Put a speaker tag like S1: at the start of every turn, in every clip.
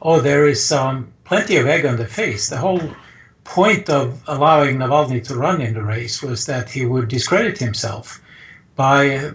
S1: oh, there is plenty of egg on the face. The whole point of allowing Navalny to run in the race was that he would discredit himself by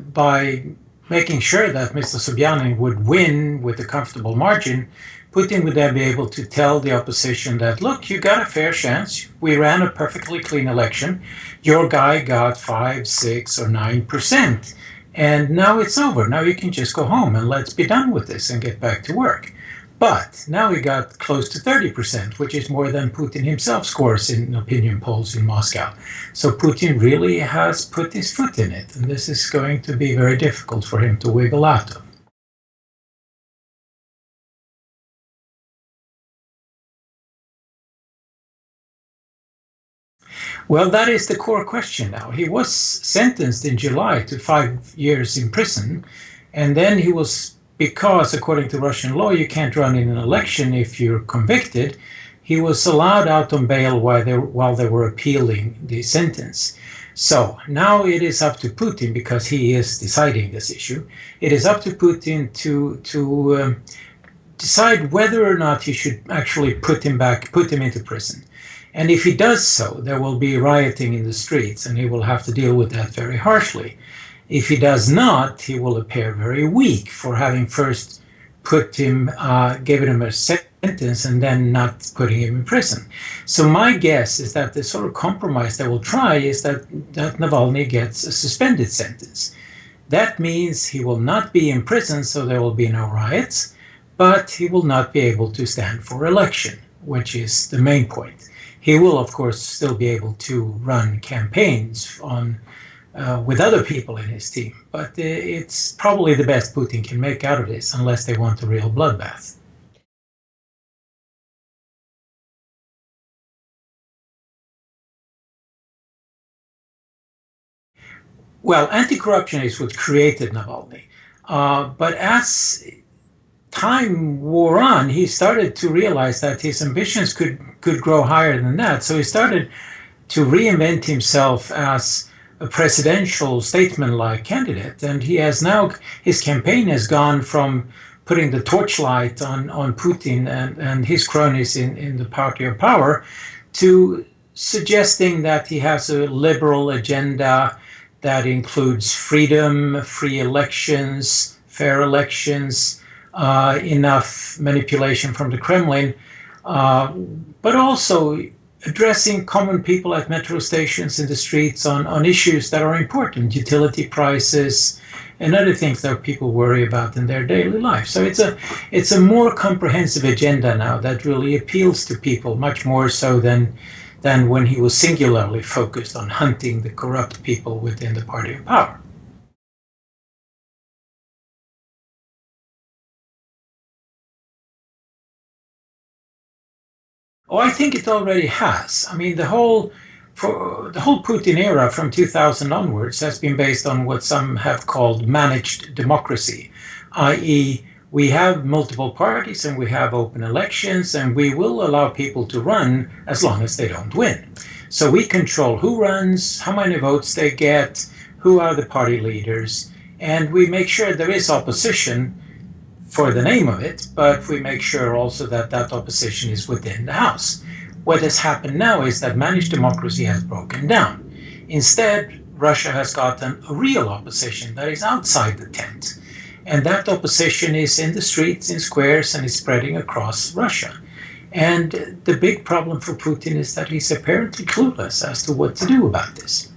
S1: making sure that Mr. Sobyanin would win with a comfortable margin. Putin would then be able to tell the opposition that, look, you got a fair chance. We ran a perfectly clean election. Your guy got 5, 6, or 9%. And now it's over. Now you can just go home and let's be done with this and get back to work. But now we got close to 30%, which is more than Putin himself scores in opinion polls in Moscow. So Putin really has put his foot in it, and this is going to be very difficult for him to wiggle out of. Well, that is the core question now. He was sentenced in July to 5 years in prison, and then he was, because according to Russian law, you can't run in an election if you're convicted, he was allowed out on bail while they were appealing the sentence. So now it is up to Putin, because he is deciding this issue, it is up to Putin to decide whether or not he should actually put him into prison. And if he does so, there will be rioting in the streets, and he will have to deal with that very harshly. If he does not, he will appear very weak for having first given him a sentence and then not putting him in prison. So my guess is that the sort of compromise they will try is that Navalny gets a suspended sentence. That means he will not be in prison, so there will be no riots, but he will not be able to stand for election, which is the main point. He will, of course, still be able to run campaigns with other people in his team, but it's probably the best Putin can make out of this, unless they want a real bloodbath. Well, anti-corruption is what created Navalny, but as time wore on, he started to realize that his ambitions could grow higher than that. So he started to reinvent himself as a presidential statesman-like candidate. And he has now, his campaign has gone from putting the torchlight on Putin and his cronies in the party of power to suggesting that he has a liberal agenda that includes freedom, free elections, fair elections, enough manipulation from the Kremlin, but also addressing common people at metro stations, in the streets, on issues that are important, utility prices and other things that people worry about in their daily life. So it's a more comprehensive agenda now that really appeals to people, much more so than when he was singularly focused on hunting the corrupt people within the party of power. Oh, I think it already has. I mean, the whole Putin era from 2000 onwards has been based on what some have called managed democracy, i.e., we have multiple parties and we have open elections and we will allow people to run as long as they don't win. So we control who runs, how many votes they get, who are the party leaders, and we make sure there is opposition for the name of it, but we make sure also that that opposition is within the House. What has happened now is that managed democracy has broken down. Instead, Russia has gotten a real opposition that is outside the tent. And that opposition is in the streets, in squares, and is spreading across Russia. And the big problem for Putin is that he's apparently clueless as to what to do about this.